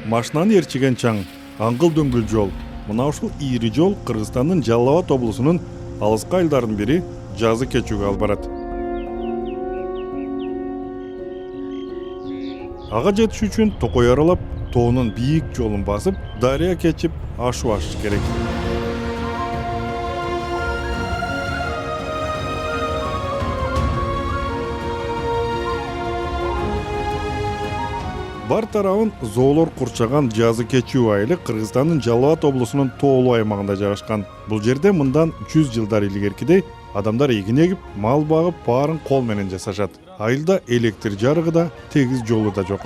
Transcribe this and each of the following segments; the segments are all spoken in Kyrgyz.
Машинаны ээрчиген чаң, аңгыл дөңгүл жол. Мына ушул ийри жол Кыргызстандын Жалал Абад облусунун алыскы айылдарынын бири жазы кечүүгө алып барат. Ага жетиш үчүн токой аралап, тоонун бийик жолун басып, дарыя кечип, ашуу ашыш керек. Бар тарабын зоолор курчаган жазы кечүү айылы Кыргызстандын Жалал Абад облусунун тоолуу аймагында жайгашкан. Бул жерде мындан 100 жылдар илгеркидей адамдар эгин эгип, мал багып, баарын кол менен жасашат. Айылда электр жарыгы да, тегиз жолу да жок.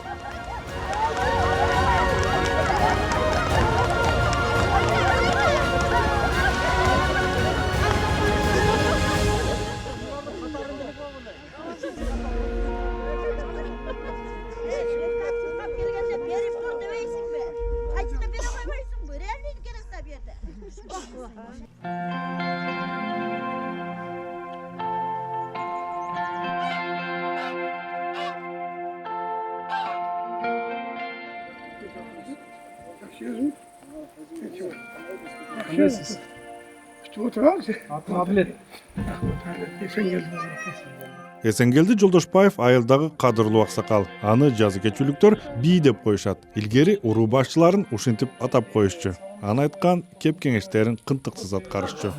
Эсенгелди Жолдошбаев айылдагы кадырлуу аксакал. Аны жазы кечүүлүктөр бий деп коюшат. Илгери уруу башчыларын ушинтип атап коюшчу. Аны айткан кеп кеңештерин кынтыксыз аткарышчу.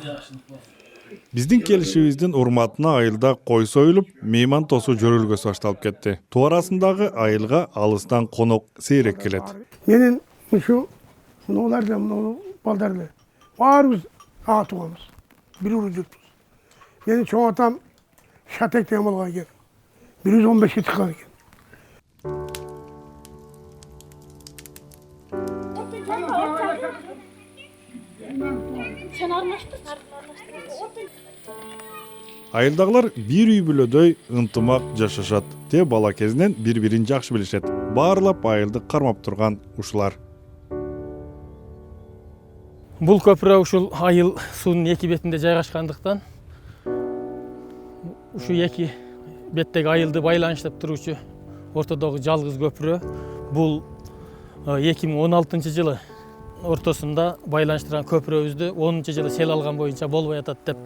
Биздин келишибиздин урматына айылда кой союлуп, мейман тосуу жөрөлгөсү башталып кетти. Тоо арасындагы айылга алыстан конок сейрек келет. Менин ушу мыналарды, балдарды баарыбыз ага тууганбыз. Бир уруу журтпуз. Менин чоң атам Шатек деген болгон экен. 115-ке чыккан экен. Айылдагылар бир үй бүлөдөй ынтымак жашашат. Те бала кезинен бири-бирин жакшы билишет. Баарлап айылды кармап турган ушулар. Бул көпүрө ушул айыл суунун эки бетинде жайгашкандыктан ушу эки беттеги айылды байланыштырып туруучу ортодогу жалгыз көпүрө бул 2016 жылы ортосунда байланыштырган көпүрөбүздү 10-жылы сел алган боюнча болбой атат деп.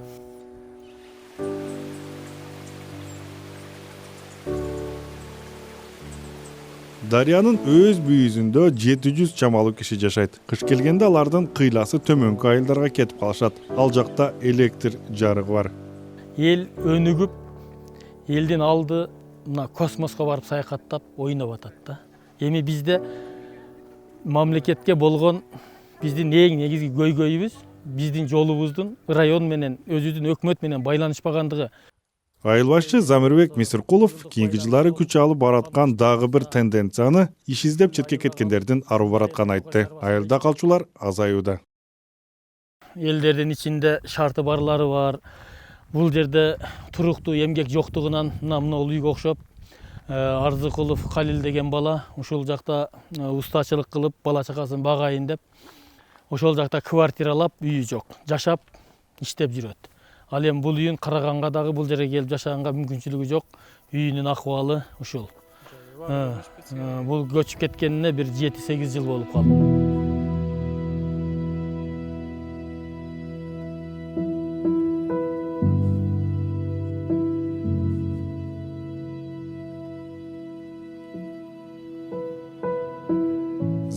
Дарыянын өз бүйүзүндө 700 чамалуу киши жашайт. Кыш келгенде алардын кыйласы төмөнкү айылдарга кетип калышат. Ал жакта электр жарыгы бар. Эл өнүгүп, элдин алды мына космоско барып саякаттап, ойноп атат да. Эми бизде мамлекетке болгон биздин эң негизги көйгөйүбүз биздин жолубуздун район менен, өзүбүздүн өкмөт менен байланышпагандыгы. Айыл башчы Замирбек Мисиркулов кийинки жылдары күч алып бараткан дагы бир тенденцияны иш издеп четке кеткендердин арып баратканын айтты. Айылда калчулар азаюуда. Элдердин ичинде шарты барлары бар. Бул жерде туруктуу эмгек жоктугунан мына үйгө окшоп Арзыкулов Калил деген бала ушул жакта устачылык кылып бала чакасын багайын деп ошол жакта квартиралап үйү жок, жашап иштеп жүрөт. Ал эми бул үйүн караганга дагы бул жерге келип жашаганга мүмкүнчүлүгү жок. Үйүнүн акыбалы ушул. Бул көчүп кеткенине бир 7-8 жыл болуп калды.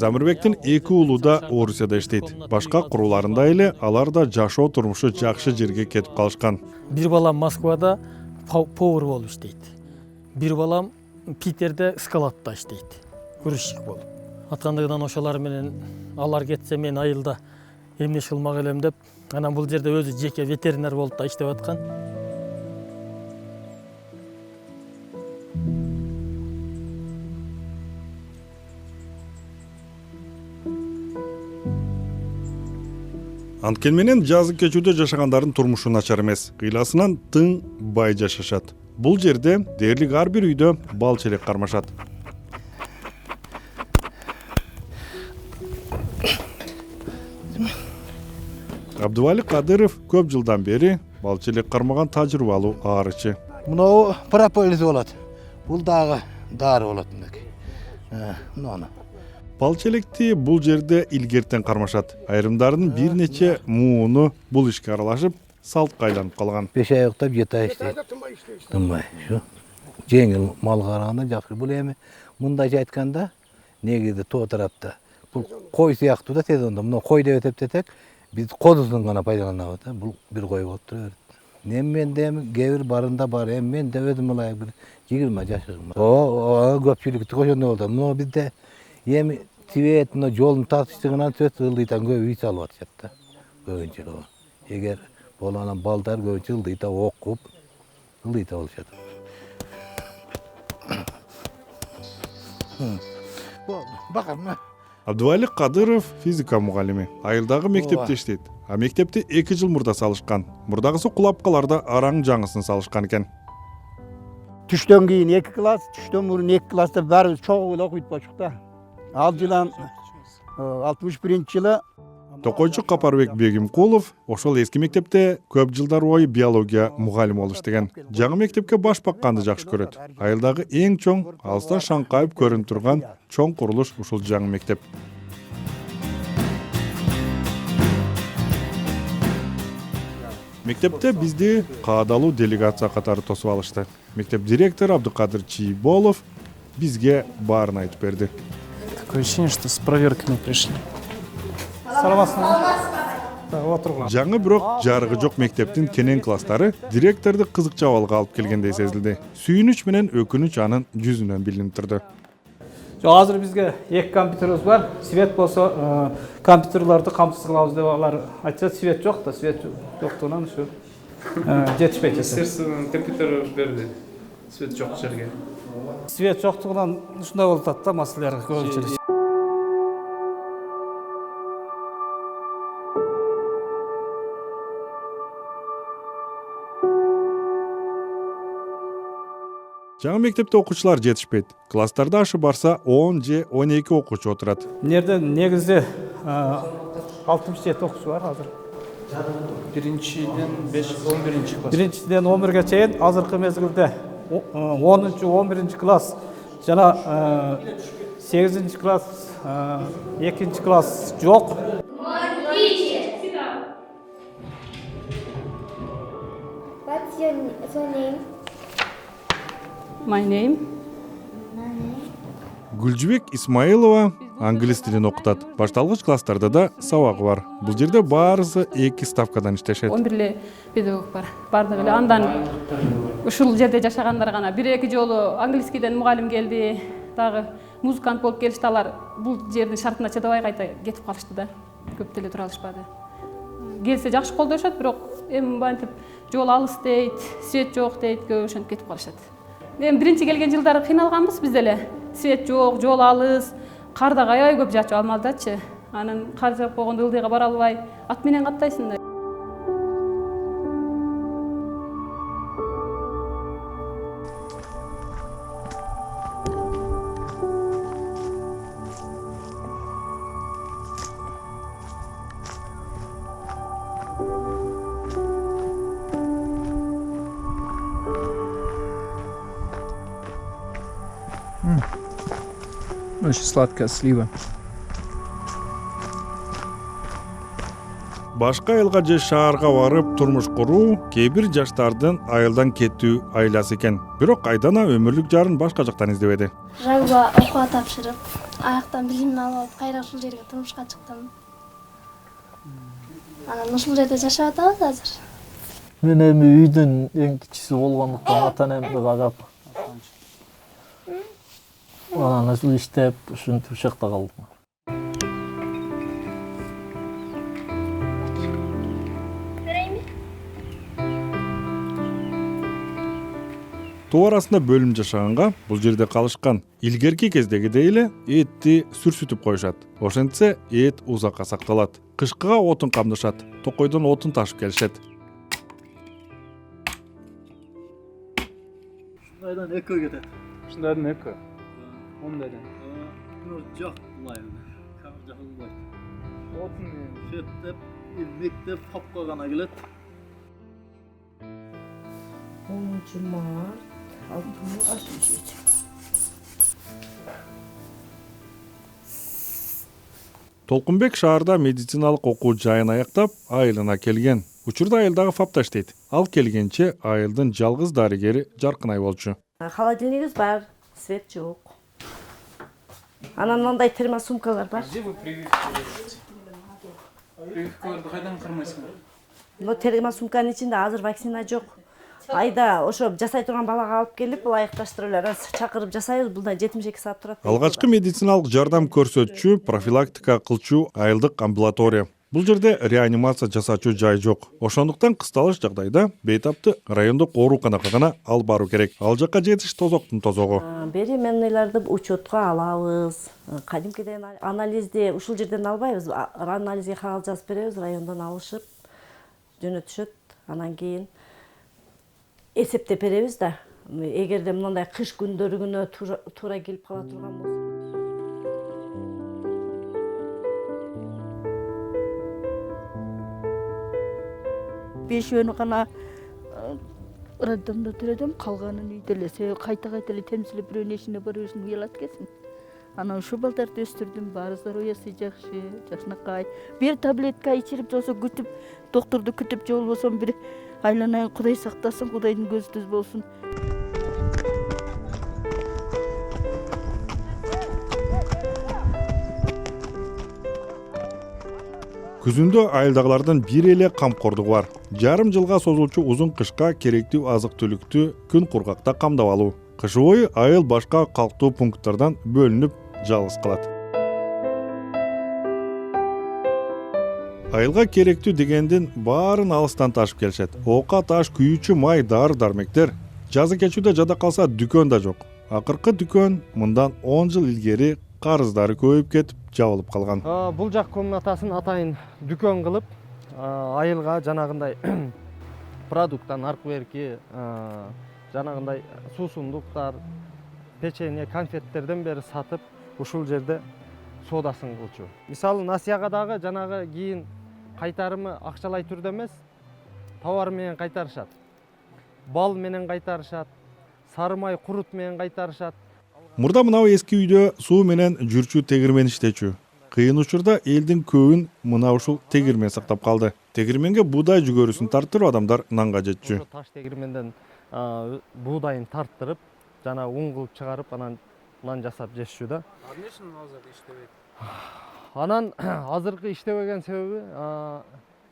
Замирбектин эки уулу да Орусияда иштейт. Башка курууларында эле алар да жашоо турмушу жакшы жерге кетип калышкан. Бир балам Москвада повар болуп иштейт. Бир балам Питерде складта иштейт. Грузчик болуп. Аткандыгынан ошолор менен алар кетсе мен айылда эмне иш кылмак элем деп, анан бул жерде өзү жеке ветеринар болуп да иштеп аткан. Анткени менен жазы кечүүдө жашагандардын турмушу начар эмес. Кыйласынан тың бай жашашат. Бул жерде дээрлик ар бир үйдө бал челек кармашат. Абдывали Кадыров көп жылдан бери бал челек кармаган тажрыйбалуу аарычы. Мынау прополис болот. Бул дагы дары болот мындай. Мына. Балчы электи бул жерде илгертен кармашат. Айрымдарынын бир нече мууну бул ишке аралашып, салтка айланып калган. 5 ай уктап 7 ай иштейт. Тынбай, şu. Жеңил мал караганда жакшы. Бул эми мындайча айтканда, негизи тоо тарапта бул кой сыяктуу да тез онда. Мына кой деп эсептесек, биз козусун гана пайдаланабыз да. Бул бир кой болуп тура берет. Менде эми кээ барында бар, эми мен да өзүм ылайык бир 20 жашыгым. Көпчүлүктү ошондой болду. Мына бизде эми свет, мына жолдун тартыштыгынан сөз ылдыйтан көп үй салып атышат да. Көбүнчө. Эгер болана балдар көбүнчө ылдыйта окуп, ылдыйта болушат. Бакарма. Абдували Кадыров физика мугалими. Айылдагы мектепте иштейт. А мектепти 2 жыл мурда салышкан. Мурдагысы кулап каларда араң жаңысын салышкан экен. Түштөн кийин 2 класс, түштөн мурун 2 класста баары чогуу эле окуйт болчук да. Ал жылы 61-жылы Токойчу Капарбек Бегимкулов ошол эски мектепте көп жылдар бою биология мугалими болуш деген. Жаңы мектепке баш бакканды жакшы көрөт. Айылдагы эң чоң, алыстан шаңкайып көрүнүп турган чоң курулуш ушул жаңы мектеп. Мектепте бизди каадалуу делегация катары тосуп алышты. Мектеп директору Абдыкадыр Чийболов бизге баарын айтып берди. Такое ощущение, что с проверками пришли. Жаңы бирок жарыгы жок мектептин кенен класстары директорду кызыкча абалга алып келгендей сезилди. Сүйүнүч менен өкүнүч анын жүзүнөн билинип турду. Азыр бизге 2 компьютерибиз бар. Свет болсо компьютерларды камсыз кылабыз деп алар айтышат. Свет жок да, свет жоктугунан ушу жетишпейт. Министерство компьютер берди. Свет жок жерге. Свет жоктугунан ушундай болуп атат да маселелер көбүнчө. Жаңы мектепте окуучулар жетишпейт. Класстарда ашы барса 10 же 12 окуучу отурат. Нерде негизде 67 окуучу бар азыр. Биринчиден 5-11 класс. Биринчиден 11ге чейин азыркы мезгилде 10-11 класс жана 8 класс, 2 класс жок. What's your name? My name. Гүлжүбек Исмаилова англис тилин окутат. Башталгыч класстарда да сабагы бар. Бул жерде баарысы 2 ставкадан иштешет. 11 педагог бар. Бардыгы эле андан ушул жерде жашагандар гана 1-2 жолу англискийден мугалим келди. Дагы музыкант болуп келишти, алар бул жердин шартына чыдабай кайта кетип калышты да. Көп деле тура алышпады. Келсе жакшы колдошот, бирок эми мынтип жол алыс дейт, свет жок дейт, көп ошентип кетип калышат. Эми биринчи келген жылдары кыйналганбыз биз деле. Свет жок, жол алыс, карда аябай көп жачып алмадычы. Анан кар жаап койгондо ылдыйга бара албай, ат менен каттайсың да. Очень сладкая слива. Башка айылга же шаарга барып турмуш куруу кээ бир жаштардын айылдан кетүү айласы экен. Бирок Айдана өмүрлүк жарын башка жактан издебеди. Жагба окууга тапшырып, аяктан билимин алып, кайра ушул жерге турмушка чыктым. Анан ушул жерде жашап атабыз азыр. Мен эми үйдүн эң кичиси болгондуктан ата энемди багап. Анан ушул иштеп, ушинтип ушакта калдым. Тоо арасында бөлүм жашаганга бул жерде калышкан. Илгерки кездегидей эле этти сүрсүтүп коюшат. Ошентсе эт узакка сакталат. Кышкыга отун камдышат. Токойдон отун ташып келишет. Ушундайдан экөө кетет. Ушундайдан эки. Ондайдан. Жок булай. Камер жакылбайт. Отун менен Шеттеп, илмектеп, тапка гана келет. 10 март 6067. Толкунбек шаарда медициналык окуу жайын аяктап, айылына келген. Учурда айылдагы ФАПта иштейт. Ал келгенче айылдын жалгыз дарыгери Жаркынай болчу. Холодильнигибиз бар, свет жок. Анан мындай термосумкалар бар. Прививкаларды кайдан кармайсыңар? Но термосумканын ичинде азыр вакцина жок. Айда ошо жасай турган балага алып келип, бул аякташтырып эле чакырып жасайбыз. Бул 72 саат турат. Алгачкы медициналык жардам көрсөтчү, профилактика кылчу айылдык амбулатория. Бул жерде реанимация жасачу жай жок. Ошондуктан кысталыш жагдайда бейтапты райондук ооруканага гана алып баруу керек. Ал жакка жетиш тозоктун тозогу. Беременныйларды учетко алабыз. Кадимкиден анализди ушул жерден албайбыз. Анализге кагал жазып беребиз, райондон алышып жөнөтүшөт. Анан кийин эсептеп беребиз да. Эгерде мындай кыш күндөрүнө туура келип кала турган болсо. Бешөөнү гана роддомдо төрөдүм, калганын үйдө эле. Себеби кайта эле темизлеп бирөөнүн эшине баруу үчүн уялат экенсиң. Анан ушул балдарды өстүрдүм, баары здоровьясы жакшы, жакшынакай. Бир таблетка ичирип болсо күтүп, доктурду күтүп же болбосо бир айланайын, Кудай сактасын, Кудайдын көзү түз болсун. Күзүндө айылдагылардын бир эле камкордугу бар. Жарым жылга созулчу узун кышка керектүү азык-түлүктү күн кургакта камдап алуу. Кышы бою айыл башка калктуу пункттардан бөлүнүп жалгыз калат. Айылга керектүү дегендин баарын алыстан ташып келишет. Ока таш, күйүүчү май, дары-дармектер. Жазы кечүүдө жада калса дүкөн да жок. Акыркы дүкөн мындан 10 жыл илгери карыздары көбөйүп кетип жабылып калган. Бул жак комнатасын атайын дүкөн кылып, айылга жанагындай продукттан аркы берки, жанагындай суусундуктар, печенье, конфеттерден бери сатып, ушул жерде соодасын кылчу. Мисалы Насияга дагы жанагы кийин кайтарымы акчалай түрдө эмес, товар менен кайтарышат. Бал менен кайтарышат, сары май, курут менен кайтарышат. Мурда мынау эски үйдө суу менен жүрчү тегирмен иштечү. Кыйын учурда элдин көбүн мына ушул тегирмен сактап калды. Тегирменге буудай жүгөрүсүн тарттырып адамдар нанга жетчү. Таш тегирменден буудайын тарттырып, жана ун кылып чыгарып, анан нан жасап жешчү да. Эмне үчүн азыр иштебейт? Анан азыркы иштебеген себеби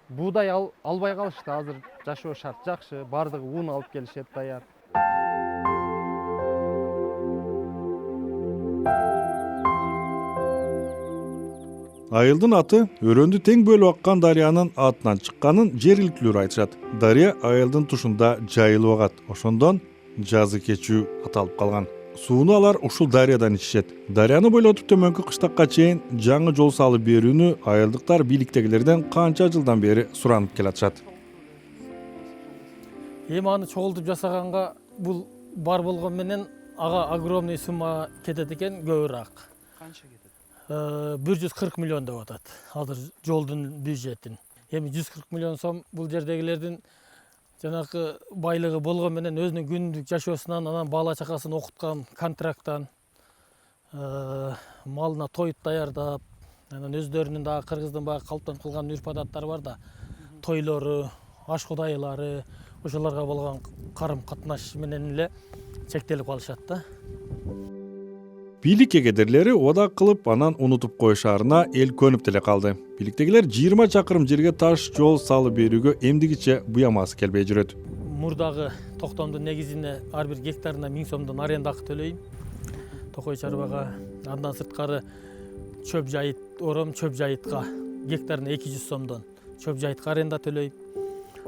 буудай албай калышты. Азыр жашоо шарт жакшы, бардыгы ун алып келишет даяр. Айылдын аты өрөндү тең бөлүп аккан дарыянын атынан чыкканын жергиликтүүлөр айтышат. Дарыя айылдын тушунда жайылып агат. Ошондон жазы кечүү аталып калган. Сууну алар ушул дарыядан ичишет. Дарыяны бойлотуп төмөнкү кыштакка чейин жаңы жол салып берүүнү айылдыктар бийликтегилерден канча жылдан бери суранып келатышат. Эми аны чогултуп жасаганга бул бар болгон менен ага огромный сумма кетет экен, көбүрөөк. Канча кетет? 140 миллион деп атат. Азыр жолдун бюджетин. Эми 140 миллион сом бул жердегилердин жанакы байлыгы болгон менен өзүнүн күндүк жашоосунан, анан бала чакасын окуткан контракттан, малына той даярдап, анан өздөрүнүн дагы кыргыздын баягы калыптанып калган үрп-адаттары бар да, тойлору, аш кудайлары, ошолорго болгон карым-катнаш менен эле чектелип калышат да. Бийлик эгедерлери одак кылып, анан унутуп коюшарына эл көнүп деле калды. Бийликтегилер 20 чакырым жерге таш жол салып берүүгө эмдигиче буямасы келбей жүрөт. Мурдагы токтомдун негизине ар бир гектарына 1000 сомдон аренда акы төлөйм. Токой чарбага, андан сырткары чөп жайыт, ором чөп жайытка гектарына 200 сомдон чөп жайытка аренда төлөйм.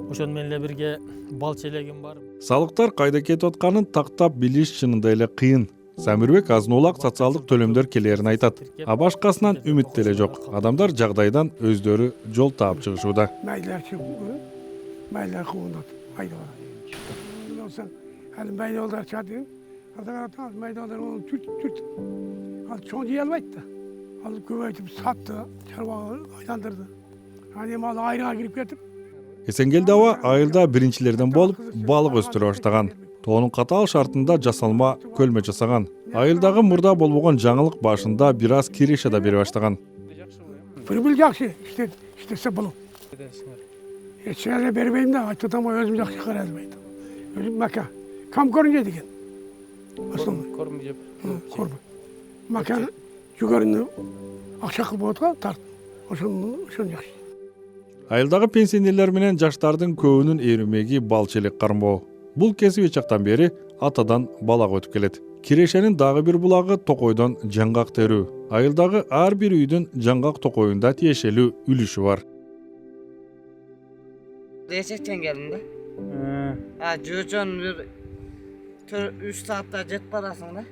Ошону менен эле бирге бал челегим бар. Салыктар кайда кетип атканын тактап билиш чынында эле кыйын. Самирбек азын-улак социалдык төлөмдөр келерин айтат. А башкасынан үмүт деле жок. Адамдар жагдайдан өздөрү жол таап чыгышууда. Майлар чыгып, майлар куундат, майлар. Болсаң, ал майлар чады. Алда майлар onu түт. Ал чоң жей албайт да. Ал көбөйтүп сатты, чарбаны айландырды. Аны мал айрыга кирип кетип. Эсенгелди аба айылда биринчилерден болуп балык өстүрө баштаган. Тоонун катаал шартында жасалма көлмө жасаган. Айылдагы мурда болбогон жаңылык башында бир аз киреше да бере баштаган. Bir жақсы істесе болу. Ешқайда бермеймін да, айтып өзім жақсы қарай алмайды. Өзім мәка. Қамқорын жеді екен. Корм жеп. Корм. Мәка жүгеріні ақша қылып отқа тарт. Ошон жақсы. Айылдагы пенсионерлер менен жаштардын көбүнүн эрүмеги балчылык кармоо. Бул кесип чактан бери атадан балага өтүп келет. Кирешенин дагы бир булагы токойдон жаңгак терүү. Айылдагы ар бир үйдүн жаңгак токоюнда тиешелүү үлүшү бар. Eşekten geldim de. Jojon bir 3 saatte jet parasın da.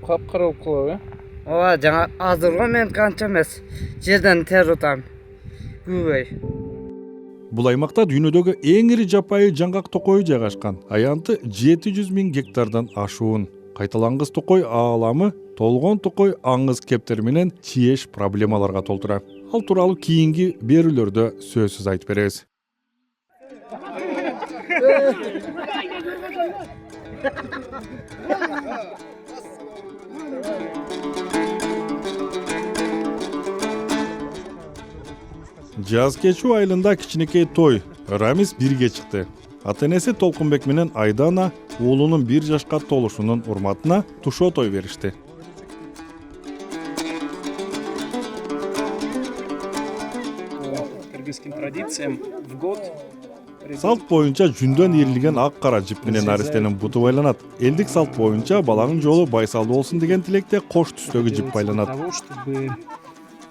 Kapkara okula ya. Ova жаңа азырго мен канча эмес. Жерден тер утам. Күбөй. Бул аймакта дүйнөдөгү эң ири жапайы жаңгак токою жайгашкан. Аянты 700 000 гектардан ашуун. Кайталангыс токой ааламы толгон токой аңыз кептер менен чиеш проблемаларга толтура. Ал тууралуу кийинки берүүлөрдө сөзсүз айтып беребиз. Жаз кечүү айылында кичинекей той Рамис бирге чыкты. Ата-энеси Толкунбек менен Айдана уулунун 1 жашка толушунун урматына тушоо той беришти. Кыргызским традициям в год. Салт боюнча жүндөн ийрилген ак кара жип менен наристенин буту байланат. Элдик салт боюнча баланын жолу байсалдуу болсун деген тилекте кош түстөгү жип байланат. Чтобы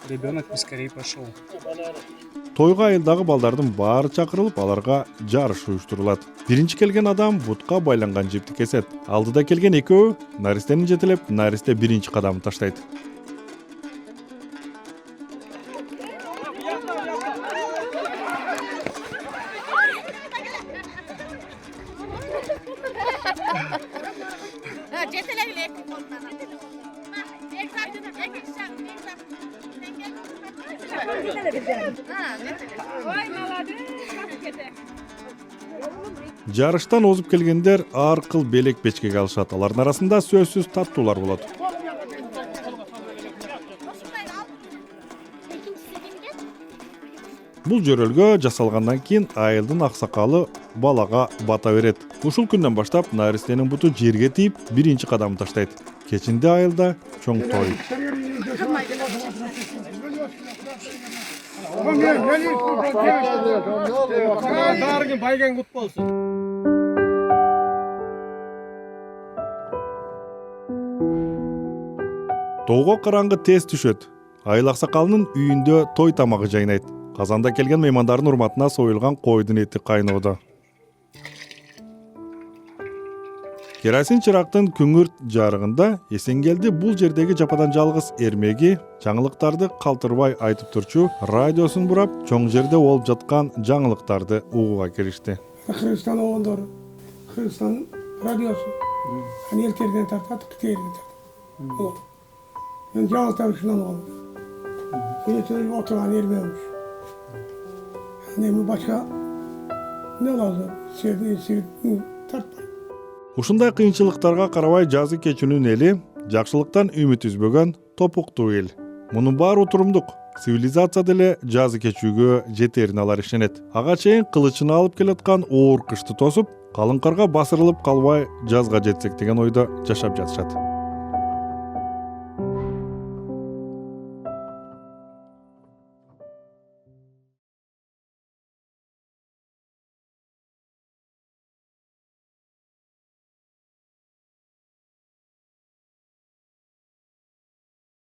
ребенок поскорее пошел. Тойга айылдагы балдардын баары чакырылып, аларга жарыш уюштурулат. Биринчи келген адам бутка байланган жипти кесет. Алдыда келген экөө наристени жетелеп, наристе биринчи кадамын таштайт. Жарыштан озуп келгендер ар кыл белек бечкеге алышат. Алардын арасында сөзсүз таттуулар болот. Бул жөрөлгө жасалгандан кийин айылдын аксакалы балага бата берет. Ушул күндөн баштап наристенин буту жерге тийип, биринчи кадамын таштайт. Кечинде айылда чоң той. Байган кут болсун. Тоого караңгы тез түшөт. Айыл аксакалынын үйүндө той тамагы жайнайт. Казанда келген меймандардын урматына союлган койдун эти кайноодо. Керосин чырактын күңүрт жарыгында Эсенгелди бул жердеги жападан жалгыз эрмеги жаңылыктарды калтырбай айтып турчу радиосун бурап, чоң жерде болуп жаткан жаңылыктарды угууга киришти. Кыргызстан оңдору, Кыргызстан радиосу. Аны элтерден тартат, кытерден тартат. Мен жаңылыктар ушундан болду. Өтө отурган эрмегимиш. Неме башка не лазым? Серди тартпай. Ушундай кыйынчылыктарга карабай жазы кечүүнүн эли жакшылыктан үмүт үзбөгөн топуктуу эл. Мунун баары утурумдук. Цивилизация деле жазы кечүүгө жетерин алар ишенет. Ага чейин кылычын алып келаткан оор кышты тосуп, калың карга басырылып калбай жазга жетсек деген ойдо жашап жатышат.